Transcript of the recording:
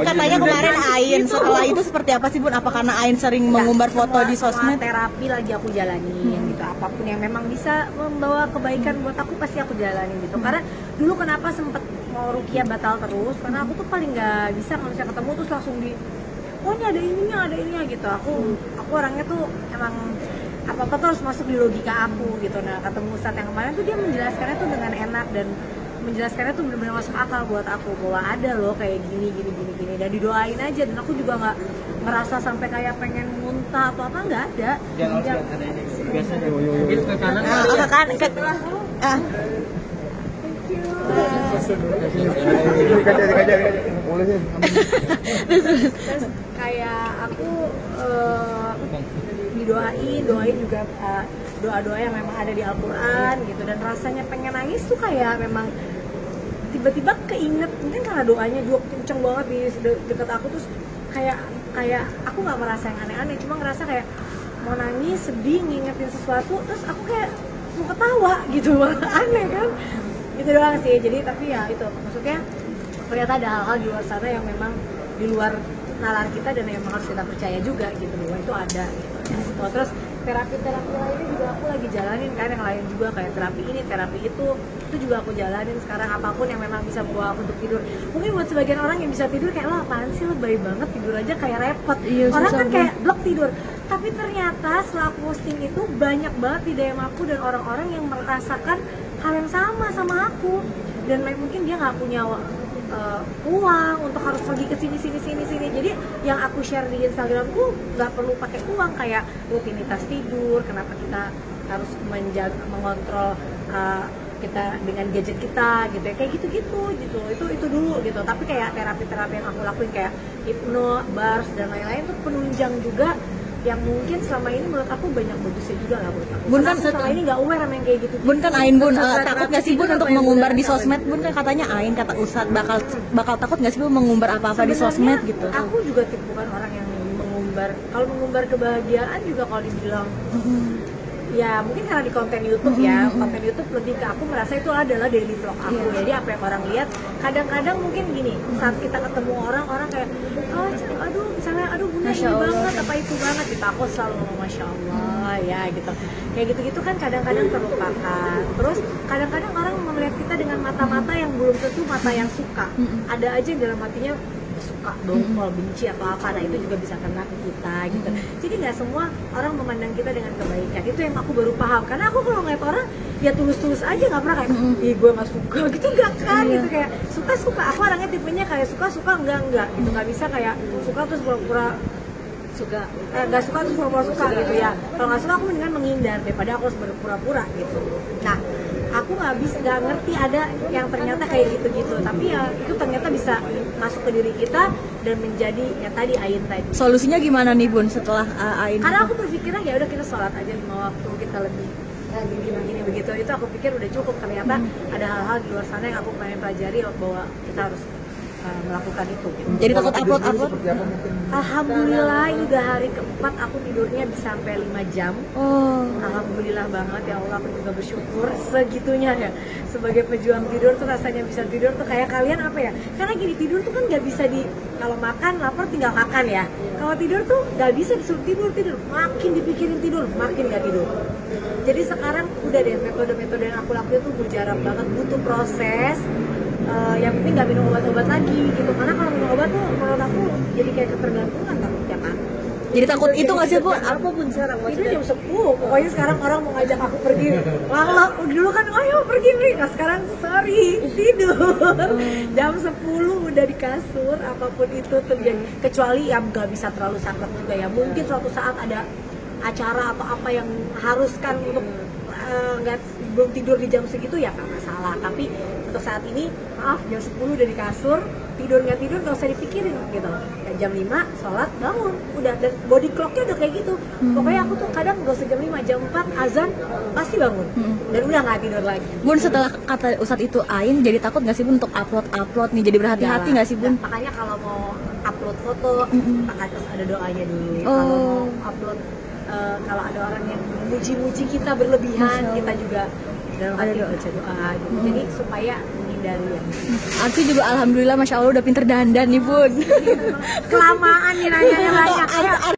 katanya kemarin Ain setelah itu seperti apa sih Bun? Apa karena Ain sering mengumbar foto di sosmed? Terapi lagi aku jalanin gitu, apapun yang memang bisa membawa kebaikan buat aku pasti aku jalanin gitu. Karena dulu kenapa sempet mau rukiah batal terus, karena aku tuh paling nggak bisa kalau misalnya ketemu terus langsung oh ini ada ininya gitu. Aku orangnya tuh emang apa-apa tuh harus masuk di logika aku gitu. Nah ketemu Ustadz yang kemarin tuh dia menjelaskannya tuh dengan enak dan menjelaskannya tuh benar-benar masuk akal buat aku bahwa ada loh kayak gini dan didoain aja. Dan aku juga nggak ngerasa sampai kayak pengen muntah atau apa, nggak ada. Biasanya ke kanan Terus kayak aku doain juga doa-doa yang memang ada di Al-Quran gitu. Dan rasanya pengen nangis tuh kayak memang tiba-tiba keinget, mungkin karena doanya juga kenceng banget di dekat aku. Terus kayak aku nggak merasa yang aneh-aneh, cuma ngerasa kayak mau nangis, sedih, ngingetin sesuatu, terus aku kayak mau ketawa gitu. Aneh kan, itu doang sih. Jadi tapi ya itu maksudnya ternyata ada hal-hal di luar sana yang memang di luar nalar kita dan yang harus kita percaya juga gitu, bahwa itu ada gitu. Terus terapi lainnya juga aku lagi jalanin kan, yang lain juga kayak terapi ini, terapi itu juga aku jalanin sekarang. Apapun yang memang bisa membawa aku untuk tidur. Mungkin buat sebagian orang yang bisa tidur kayak, lo apaan sih, lo baik banget tidur aja kayak repot. Iya, orang kan kayak blok tidur. Tapi ternyata setelah aku posting itu banyak banget di DM aku dan orang-orang yang merasakan hal yang sama aku. Dan mungkin dia nggak punya uang untuk harus pergi ke sini. Jadi yang aku share di Instagramku nggak perlu pakai uang, kayak rutinitas tidur, kenapa kita harus mengontrol kita dengan gadget kita gitu ya, kayak gitu itu dulu gitu. Tapi kayak terapi yang aku lakuin kayak hipno, bars dan lain-lain tuh penunjang juga yang mungkin selama ini menurut aku banyak bagusnya juga lah buat aku. Bun kan selama ini nggak aware sama yang kayak gitu. Bun kan Ain Bun takut nggak sih Bun untuk mengumbar di sosmed? Bun kan katanya Ain kata Ustadz bakal takut nggak sih Bun mengumbar apa-apa di sosmed gitu? Aku juga bukan orang yang mengumbar. Kalau mengumbar kebahagiaan juga kalau dibilang ya mungkin karena di konten YouTube ya, konten YouTube lebih ke aku merasa itu adalah daily vlog aku. Jadi apa yang orang lihat, kadang-kadang mungkin gini, saat kita ketemu orang kayak misalnya bunda ini banget, apa itu banget gitu, aku selalu ngomong Masya Allah ya gitu. Kayak gitu-gitu kan kadang-kadang terlupakan. Terus kadang-kadang orang melihat kita dengan mata-mata yang belum tentu mata yang suka. Ada aja yang dalam hatinya suka, dongkol, benci atau apa, nah itu juga bisa kena ke kita gitu. Jadi nggak semua orang memandang kita dengan kebaikan. Itu yang aku baru paham, karena aku kalau ngeliat orang ya tulus-tulus aja, nggak pernah kayak ih gue nggak suka gitu, nggak kan gitu. Kayak suka aku orangnya tipenya kayak suka enggak gitu, nggak bisa kayak suka terus pura-pura suka, nggak suka terus pura-pura suka gitu ya. Kalau nggak suka aku mendingan menghindar daripada aku harus berpura-pura gitu. Nah aku nggak ngerti ada yang ternyata kayak gitu-gitu, tapi ya itu ternyata bisa masuk ke diri kita dan menjadi ya tadi Ain tadi. Solusinya gimana nih Bun setelah Ain? Karena aku berpikirnya ya udah kita sholat aja 5 waktu, kita lebih begini begitu, itu aku pikir udah cukup. Ternyata ada hal-hal di luar sana yang aku pengen pelajari bahwa kita harus melakukan itu gitu. Jadi takut upload Alhamdulillah ini udah hari keempat aku tidurnya bisa sampai 5 jam. Alhamdulillah banget ya Allah, aku juga bersyukur segitunya ya. Sebagai pejuang tidur tuh rasanya bisa tidur tuh kayak kalian apa ya, karena gini, tidur tuh kan nggak bisa kalau makan lapar tinggal makan ya. Kalau tidur tuh nggak bisa disuruh tidur, makin dipikirin tidur makin nggak tidur. Jadi sekarang udah deh metode-metode yang aku lakuin tuh berjarak banget, butuh proses. Yang penting nggak minum obat-obat lagi gitu, karena kalau minum obat tuh menurut aku jadi kayak ketergantungan takutnya kan. Jadi takut itu nggak sih Bu? Apa pun sekarang itu jam 10, pokoknya sekarang orang mau ngajak aku pergi lalu dulu kan ayo pergi, nah sekarang sorry tidur jam 10 udah di kasur, apapun itu terjadi, kecuali ya nggak bisa terlalu saklek juga ya. Mungkin suatu saat ada acara atau apa yang haruskan untuk belum tidur di jam segitu ya nggak masalah. Tapi untuk saat ini maaf, jam 10 udah di kasur, tidur nggak tidur nggak usah dipikirin gitu. Dan jam 5 sholat bangun udah, dan body clocknya udah kayak gitu. Pokoknya aku tuh kadang nggak usah jam 5, jam 4 azan pasti bangun dan udah nggak tidur lagi. Bun setelah kata Ustadz itu Ain jadi takut nggak sih Bun untuk upload nih, jadi berhati-hati nggak sih Bun? Makanya kalau mau upload foto harus ada doanya dulu. Kalau mau upload kalau ada orang yang memuji-muji kita berlebihan, kita juga dalam hati baca doa gitu. Jadi supaya hindari ya. Arti juga alhamdulillah masya Allah udah pinter dandan nih bun. Kelamaan nih nanya-nanya.